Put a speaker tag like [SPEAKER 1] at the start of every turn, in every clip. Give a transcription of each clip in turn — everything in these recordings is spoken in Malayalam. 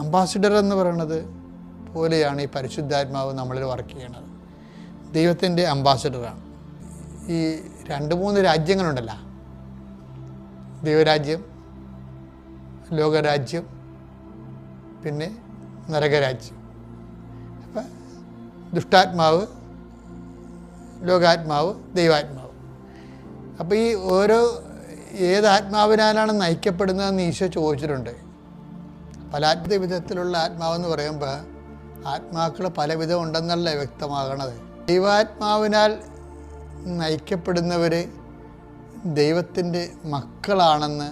[SPEAKER 1] അംബാസിഡർ എന്ന് പറയുന്നത് പോലെയാണ് ഈ പരിശുദ്ധാത്മാവ് നമ്മളിൽ വർക്ക് ചെയ്യണത്. ദൈവത്തിൻ്റെ അംബാസിഡറാണ്. ഈ 2-3 രാജ്യങ്ങളുണ്ടല്ലോ, ദൈവരാജ്യം, ലോകരാജ്യം, പിന്നെ നരകരാജ്യം. അപ്പം ദുഷ്ടാത്മാവ്, ലോകാത്മാവ്, ദൈവാത്മാവ്. അപ്പോൾ ഈ ഏത് ആത്മാവിനാലാണ് നയിക്കപ്പെടുന്നതെന്ന് ഈശോ ചോദിച്ചിട്ടുണ്ട്. പല വിധത്തിലുള്ള ആത്മാവെന്ന് പറയുമ്പോൾ ആത്മാക്കൾ പലവിധം ഉണ്ടെന്നല്ല വ്യക്തമാകണത്. ദൈവാത്മാവിനാൽ നയിക്കപ്പെടുന്നവർ ദൈവത്തിൻ്റെ മക്കളാണെന്ന്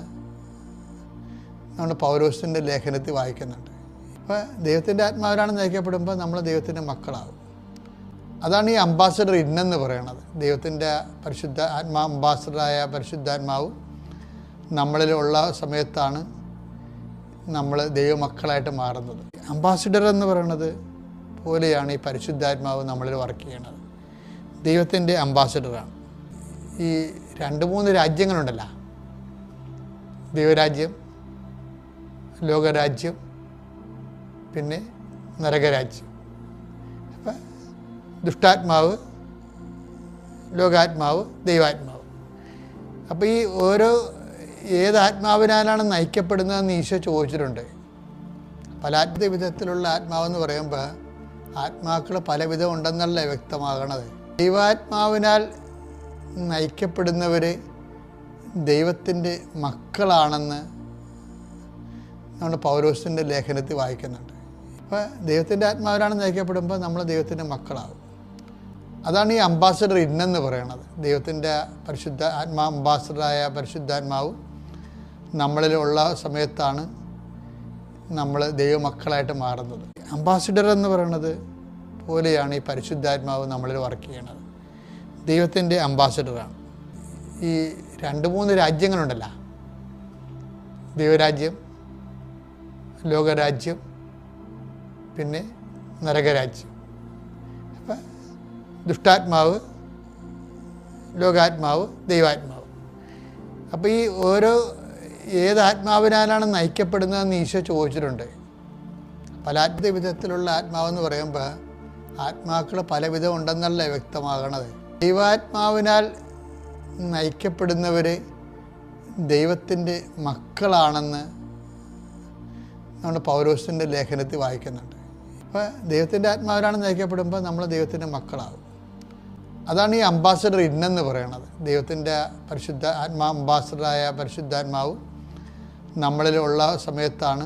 [SPEAKER 1] നമ്മൾ പൗലോസിൻ്റെ ലേഖനത്തിൽ വായിക്കുന്നുണ്ട്. അപ്പോൾ ദൈവത്തിൻ്റെ ആത്മാവിനാണ് നയിക്കപ്പെടുമ്പോൾ നമ്മൾ ദൈവത്തിൻ്റെ മക്കളാകും. അതാണ് ഈ അംബാസഡർ ഇന്നെന്ന് പറയണത്. ദൈവത്തിൻ്റെ പരിശുദ്ധ അംബാസഡറായ പരിശുദ്ധാത്മാവ് നമ്മളിലുള്ള സമയത്താണ് നമ്മൾ ദൈവമക്കളായിട്ട് മാറുന്നത്. അംബാസിഡർ എന്ന് പറയുന്നത് പോലെയാണ് ഈ പരിശുദ്ധാത്മാവ് നമ്മളിൽ വർക്ക് ചെയ്യണത്. ദൈവത്തിൻ്റെ അംബാസിഡറാണ്. ഈ 2-3 രാജ്യങ്ങളുണ്ടല്ലോ, ദൈവരാജ്യം, ലോകരാജ്യം, പിന്നെ നരകരാജ്യം. അപ്പം ദുഷ്ടാത്മാവ്, ലോകാത്മാവ്, ദൈവാത്മാവ്. അപ്പോൾ ഈ ഏത് ആത്മാവിനാലാണ് നയിക്കപ്പെടുന്നതെന്ന് ഈശോ ചോദിച്ചിട്ടുണ്ട്. പല വിധത്തിലുള്ള ആത്മാവെന്ന് പറയുമ്പോൾ ആത്മാക്കൾ പലവിധം ഉണ്ടെന്നല്ല വ്യക്തമാകണത്. ദൈവാത്മാവിനാൽ നയിക്കപ്പെടുന്നവർ ദൈവത്തിൻ്റെ മക്കളാണെന്ന് നമ്മൾ പൗലോസിൻ്റെ ലേഖനത്തിൽ വായിക്കുന്നുണ്ട്. അപ്പോൾ ദൈവത്തിൻ്റെ ആത്മാവിനാണ് നയിക്കപ്പെടുമ്പോൾ നമ്മൾ ദൈവത്തിൻ്റെ മക്കളാകും. അതാണ് ഈ അംബാസഡർ ഇന്നെന്ന് പറയണത്. ദൈവത്തിൻ്റെ പരിശുദ്ധ അംബാസഡറായ പരിശുദ്ധാത്മാവ് നമ്മളിലുള്ള സമയത്താണ് നമ്മൾ ദൈവമക്കളായിട്ട് മാറുന്നത്. അംബാസിഡർ എന്ന് പറയുന്നത് പോലെയാണ് ഈ പരിശുദ്ധാത്മാവ് നമ്മളിൽ വർക്ക് ചെയ്യണത്. ദൈവത്തിൻ്റെ അംബാസിഡറാണ്. ഈ 2-3 രാജ്യങ്ങളുണ്ടല്ലോ, ദൈവരാജ്യം, ലോകരാജ്യം, പിന്നെ നരകരാജ്യം. അപ്പം ദുഷ്ടാത്മാവ്, ലോകാത്മാവ്, ദൈവാത്മാവ്. അപ്പോൾ ഈ ഏത് ആത്മാവിനാലാണ് നയിക്കപ്പെടുന്നതെന്ന് ഈശോ ചോദിച്ചിട്ടുണ്ട്. പല വിധത്തിലുള്ള ആത്മാവെന്ന് പറയുമ്പോൾ ആത്മാക്കൾ പലവിധം ഉണ്ടെന്നല്ല വ്യക്തമാകണത്. ദൈവാത്മാവിനാൽ നയിക്കപ്പെടുന്നവർ ദൈവത്തിൻ്റെ മക്കളാണെന്ന് നമ്മൾ പൗലോസിൻ്റെ ലേഖനത്തിൽ വായിക്കുന്നുണ്ട്. അപ്പോൾ ദൈവത്തിൻ്റെ ആത്മാവിനാണ് നയിക്കപ്പെടുമ്പോൾ നമ്മൾ ദൈവത്തിൻ്റെ മക്കളാകും. അതാണ് ഈ അംബാസഡർ ഇന്നെന്ന് പറയണത്. ദൈവത്തിൻ്റെ പരിശുദ്ധ അംബാസഡറായ പരിശുദ്ധാത്മാവ് നമ്മളിലുള്ള സമയത്താണ്